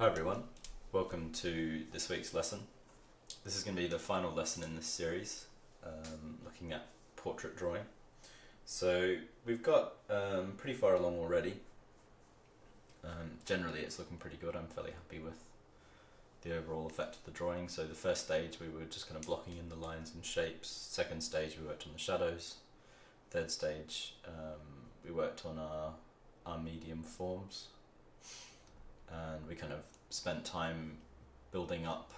Hi everyone, welcome to this week's lesson. This is going to be the final lesson in this series, looking at portrait drawing. So we've got pretty far along already. Generally it's looking pretty good. I'm fairly happy with the overall effect of the drawing. So the first stage we were just kind of blocking in the lines and shapes. Second stage we worked on the shadows. Third stage we worked on our medium forms. And we kind of spent time building up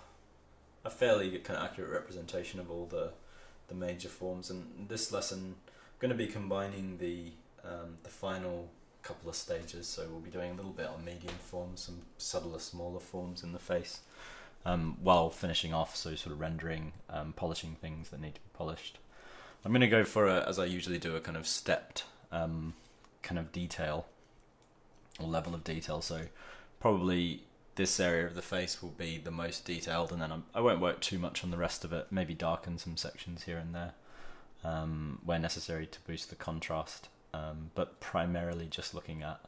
a fairly kind of accurate representation of all the major forms. And this lesson, I'm going to be combining the final couple of stages. So we'll be doing a little bit on medium forms, some subtler, smaller forms in the face, while finishing off, so sort of rendering, polishing things that need to be polished. I'm going to go for, as I usually do, a kind of stepped kind of detail or level of detail. So probably this area of the face will be the most detailed, and then I won't work too much on the rest of it, maybe darken some sections here and there where necessary to boost the contrast, but primarily just looking at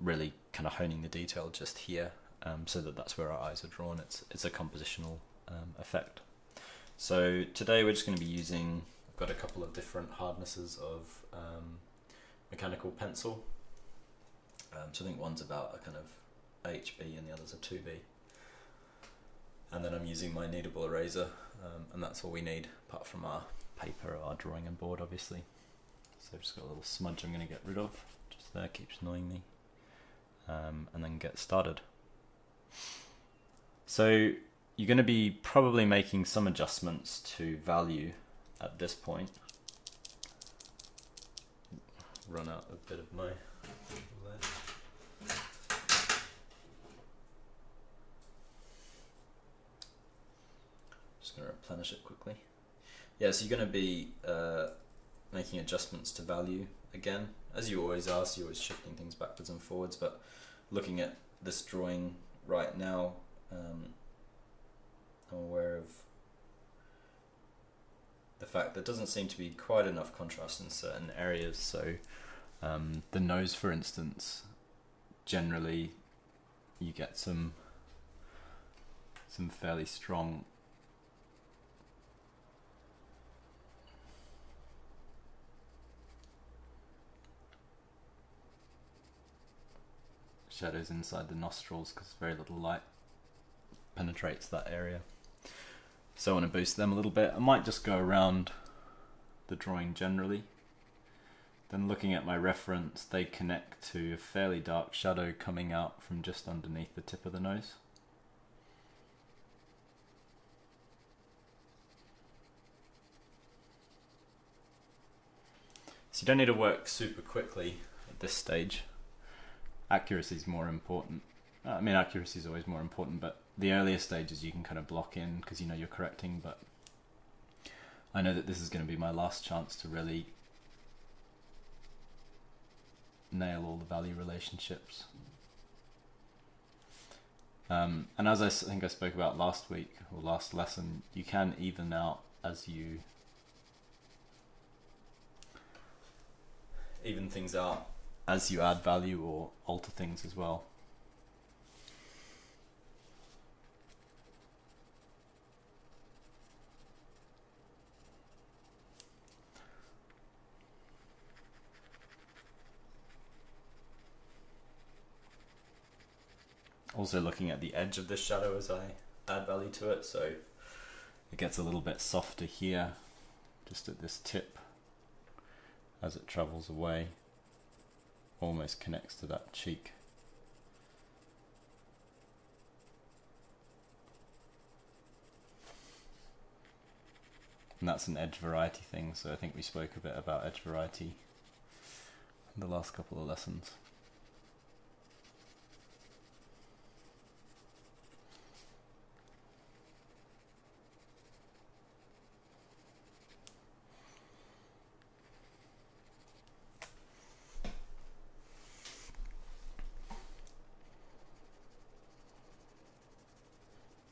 really kind of honing the detail just here, so that's where our eyes are drawn. It's a compositional effect. So today we're just going to be using, I've got a couple of different hardnesses of mechanical pencil. So I think one's about a kind of HB and the other's a 2B. And then I'm using my kneadable eraser, and that's all we need apart from our paper or our drawing and board, obviously. So I've just got a little smudge I'm going to get rid of, just there, keeps annoying me. And then get started. So you're going to be probably making some adjustments to value at this point. Run out a bit of my just going to replenish it quickly. Yeah, so you're going to be making adjustments to value again, as you always are, so you're always shifting things backwards and forwards, but looking at this drawing right now, I'm aware of the fact that there doesn't seem to be quite enough contrast in certain areas. So the nose, for instance, generally you get some fairly strong shadows inside the nostrils because very little light penetrates that area. So I want to boost them a little bit. I might just go around the drawing generally. Then looking at my reference, they connect to a fairly dark shadow coming out from just underneath the tip of the nose. So you don't need to work super quickly at this stage. Accuracy is more important. I mean, accuracy is always more important, but the earlier stages you can kind of block in because you know you're correcting, but I know that this is going to be my last chance to really nail all the value relationships. And as I think I spoke about last week or last lesson, you can even out as you even things out as you add value or alter things as well. Also looking at the edge of this shadow as I add value to it, so it gets a little bit softer here, just at this tip as it travels away. Almost connects to that cheek. And that's an edge variety thing, so I think we spoke a bit about edge variety in the last couple of lessons.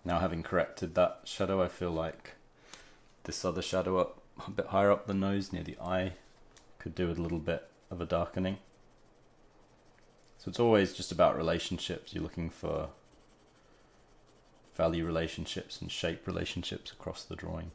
Now, having corrected that shadow, I feel like this other shadow up a bit higher up the nose near the eye could do with a little bit of a darkening. So it's always just about relationships. You're looking for value relationships and shape relationships across the drawing.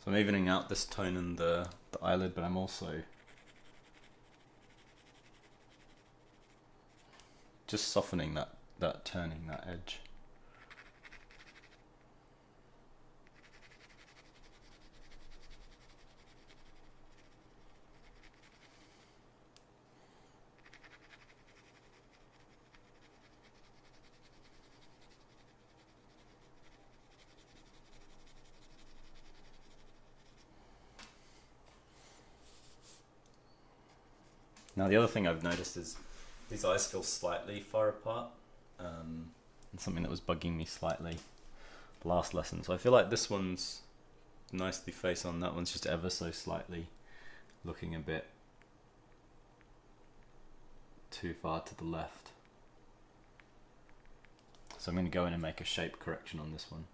So I'm evening out this tone in the eyelid, but I'm also just softening that turning, that edge. Now the other thing I've noticed is these eyes feel slightly far apart, and something that was bugging me slightly last lesson. So I feel like this one's nicely face on, that one's just ever so slightly looking a bit too far to the left. So I'm going to go in and make a shape correction on this one.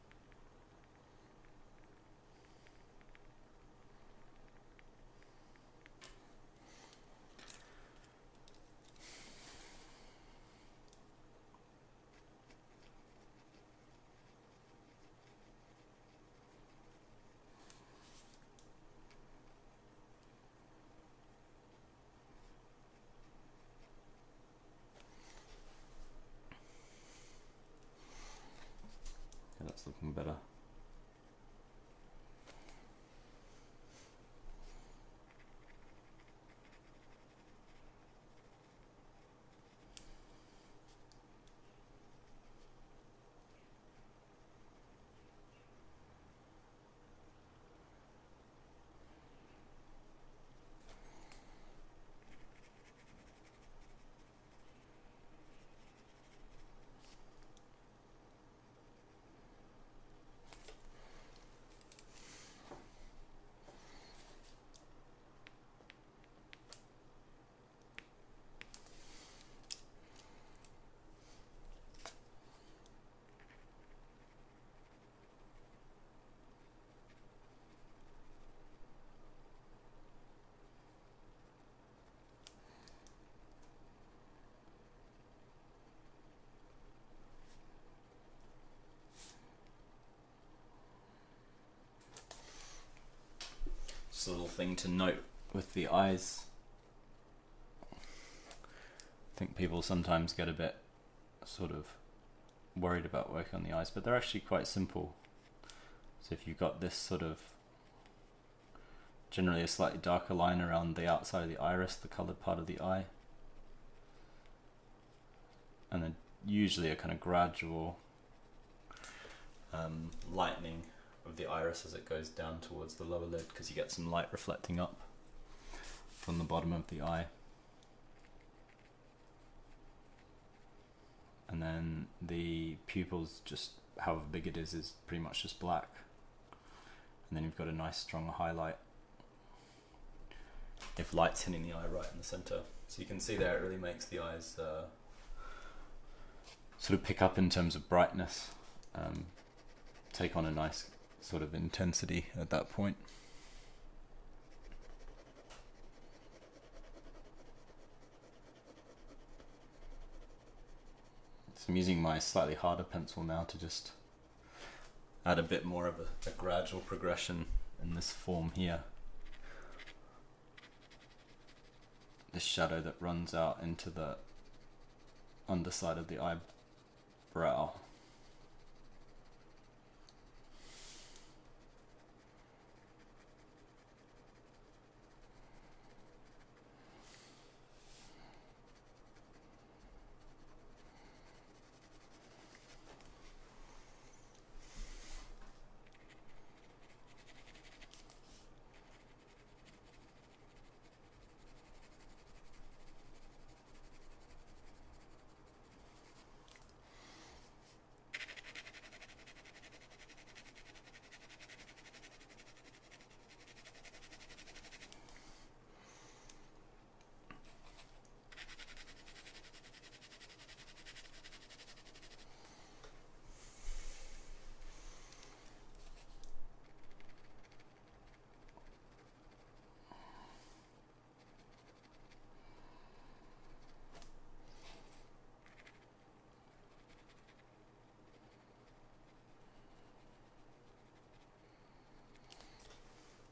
That's looking better. Just a little thing to note with the eyes. I think people sometimes get a bit sort of worried about working on the eyes, but they're actually quite simple. So if you've got this sort of generally a slightly darker line around the outside of the iris, the coloured part of the eye, and then usually a kind of gradual lightening of the iris as it goes down towards the lower lid, because you get some light reflecting up from the bottom of the eye. And then the pupils, just however big it is pretty much just black. And then you've got a nice strong highlight if light's hitting the eye right in the center. So you can see there it really makes the eyes sort of pick up in terms of brightness, take on a nice sort of intensity at that point. So I'm using my slightly harder pencil now to just add a bit more of a gradual progression in this form here. This shadow that runs out into the underside of the eyebrow.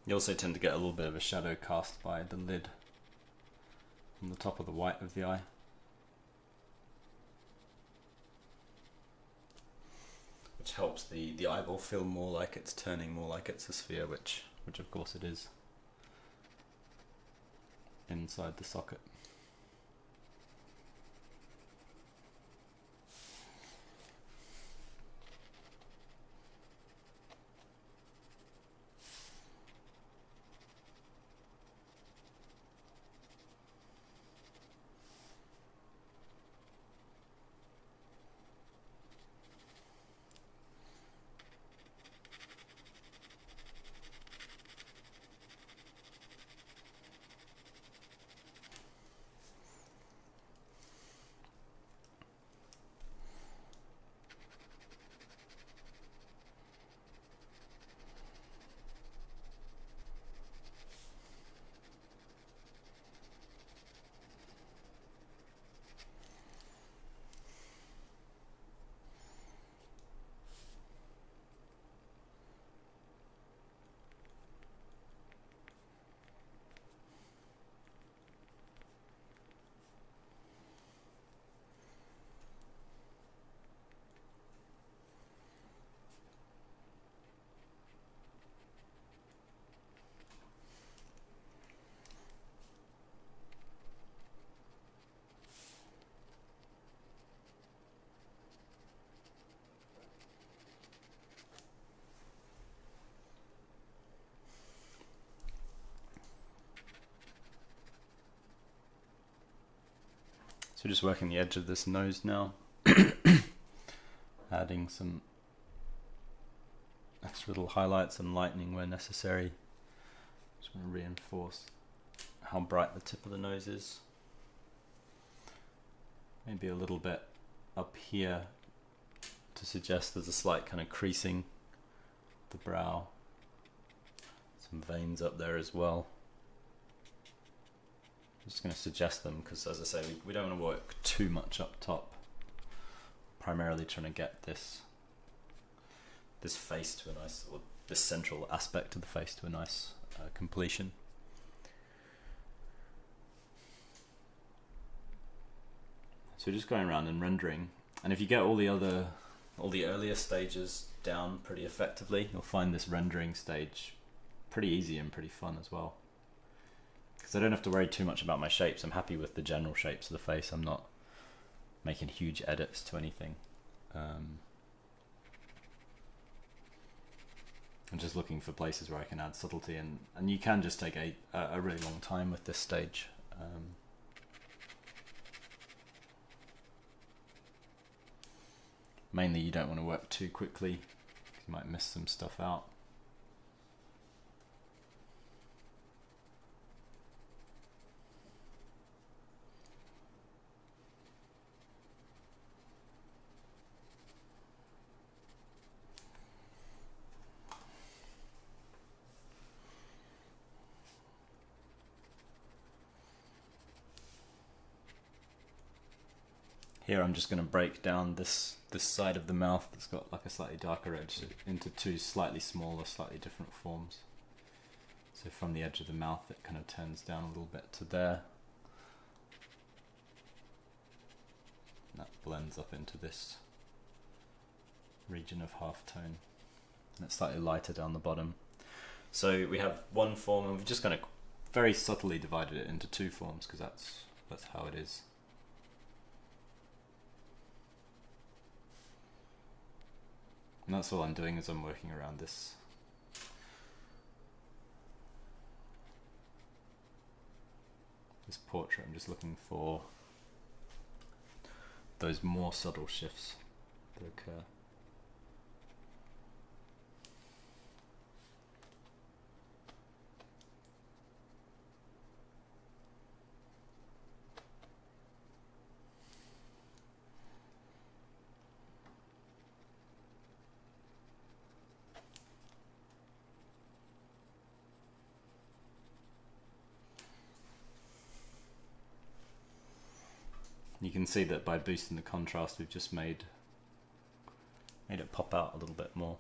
You also tend to get a little bit of a shadow cast by the lid on the top of the white of the eye. Which helps the eyeball feel more like it's turning, more like it's a sphere, which of course it is inside the socket. So just working the edge of this nose now, adding some extra little highlights and lightening where necessary. Just want to reinforce how bright the tip of the nose is. Maybe a little bit up here to suggest there's a slight kind of creasing of the brow. Some veins up there as well. Just going to suggest them because, as I say, we don't want to work too much up top. Primarily trying to get this face to a nice, or this central aspect of the face to a nice completion. So just going around and rendering, and if you get all the earlier stages down pretty effectively, you'll find this rendering stage pretty easy and pretty fun as well. Because I don't have to worry too much about my shapes. I'm happy with the general shapes of the face. I'm not making huge edits to anything. I'm just looking for places where I can add subtlety, and you can just take a really long time with this stage. Mainly you don't want to work too quickly, you might miss some stuff out. Here I'm just going to break down this side of the mouth that's got like a slightly darker edge into two slightly smaller, slightly different forms. So from the edge of the mouth it kind of turns down a little bit to there. And that blends up into this region of halftone. And it's slightly lighter down the bottom. So we have one form, and we've just kind of very subtly divided it into two forms because that's how it is. And that's all I'm doing as I'm working around this portrait. I'm just looking for those more subtle shifts that occur. You can see that by boosting the contrast we've just made it pop out a little bit more.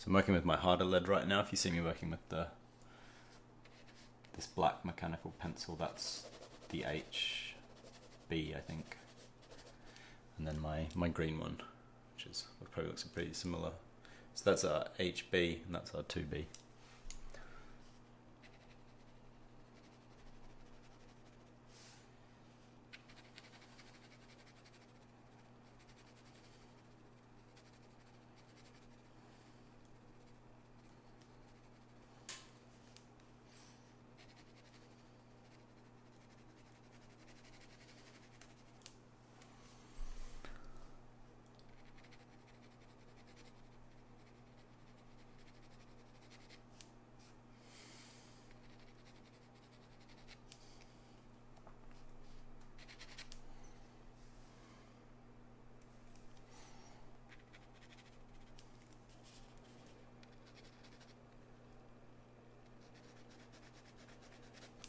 So I'm working with my harder lead right now. If you see me working with this black mechanical pencil, that's the HB, I think. And then my green one, which probably looks pretty similar. So that's our HB and that's our 2B.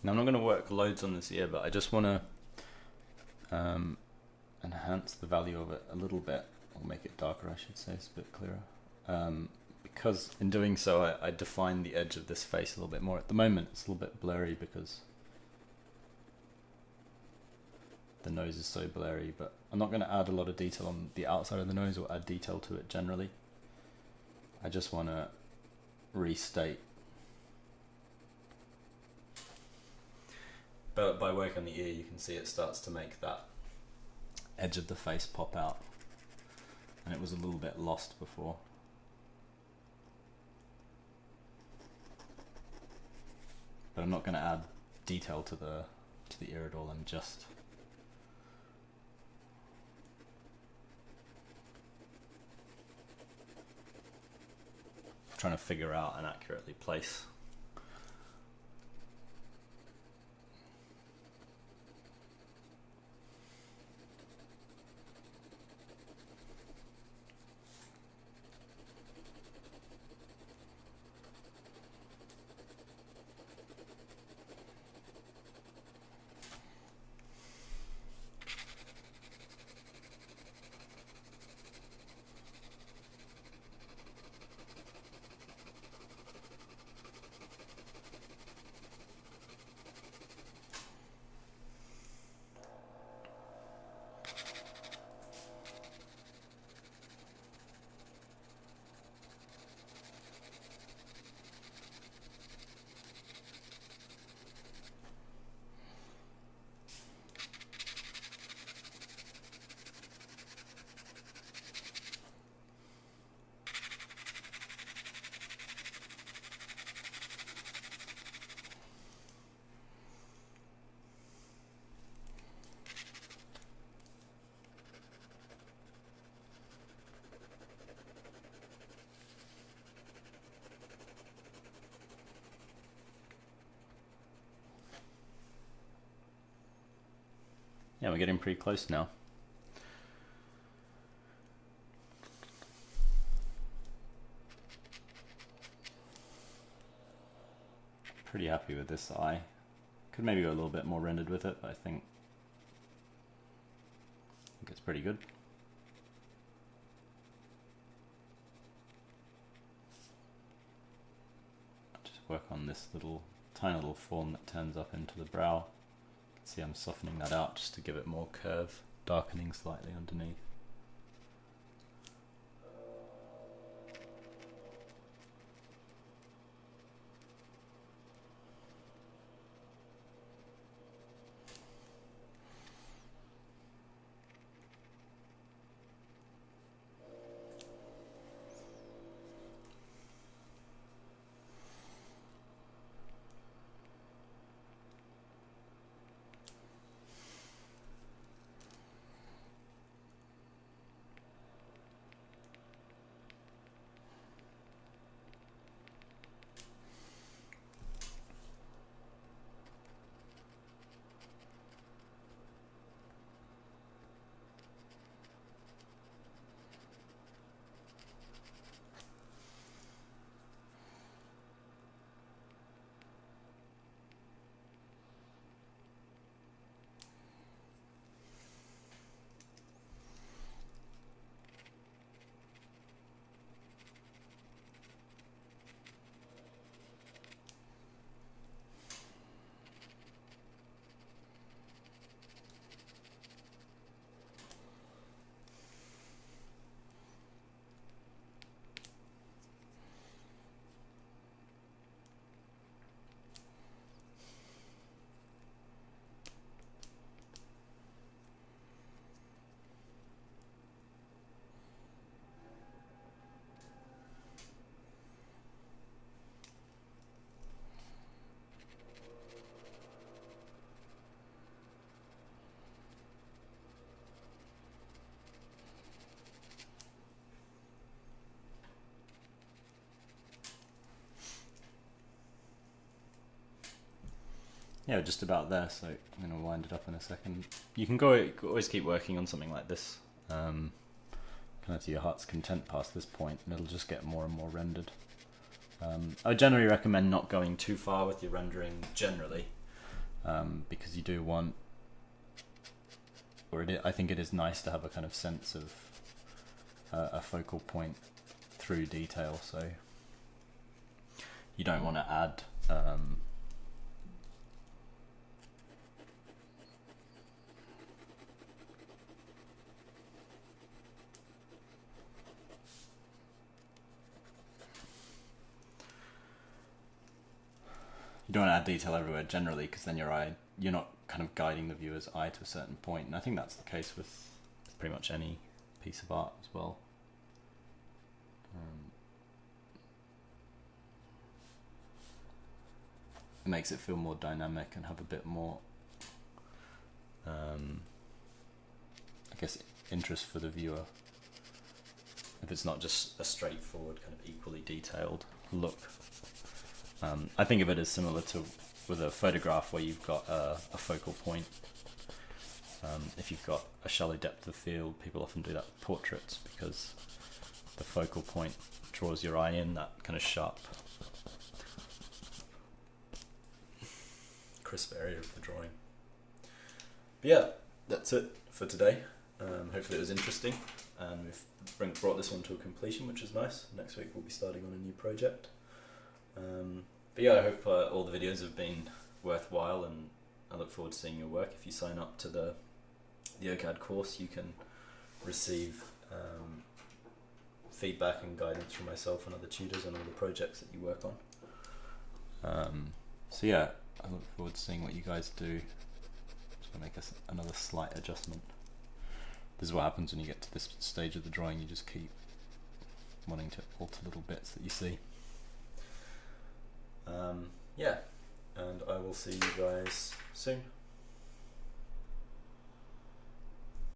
Now I'm not going to work loads on this ear, but I just want to enhance the value of it a little bit, or make it darker I should say, it's a bit clearer. Because in doing so I define the edge of this face a little bit more. At the moment it's a little bit blurry because the nose is so blurry, but I'm not going to add a lot of detail on the outside of the nose or add detail to it generally. I just want to restate. But by working on the ear, you can see it starts to make that edge of the face pop out. And it was a little bit lost before. But I'm not going to add detail to the ear at all. I'm just trying to figure out and accurately place. Yeah, we're getting pretty close now. Pretty happy with this eye. Could maybe go a little bit more rendered with it, but I think it's pretty good. Just work on this tiny little form that turns up into the brow. See, I'm softening that out just to give it more curve, darkening slightly underneath. yeah, just about there, so I'm going to wind it up in a second. You can always keep working on something like this, kind of to your heart's content past this point, and it'll just get more and more rendered. I generally recommend not going too far with your rendering generally, because you do want, I think it is nice to have a kind of sense of a focal point through detail, so you don't want to add detail everywhere generally, because then you're not kind of guiding the viewer's eye to a certain point, and I think that's the case with pretty much any piece of art as well. It makes it feel more dynamic and have a bit more, I guess, interest for the viewer, if it's not just a straightforward kind of equally detailed look. I think of it as similar to with a photograph where you've got a focal point. If you've got a shallow depth of field, people often do that with portraits because the focal point draws your eye in, that kind of sharp, crisp area of the drawing. But yeah, that's it for today. Hopefully it was interesting, and we've brought this one to a completion, which is nice. Next week we'll be starting on a new project. But yeah, I hope all the videos have been worthwhile, and I look forward to seeing your work. If you sign up to the OCAD course, you can receive feedback and guidance from myself and other tutors on all the projects that you work on. So yeah, I look forward to seeing what you guys do. Just gonna make another slight adjustment. This is what happens when you get to this stage of the drawing, you just keep wanting to alter little bits that you see. Yeah, and I will see you guys soon.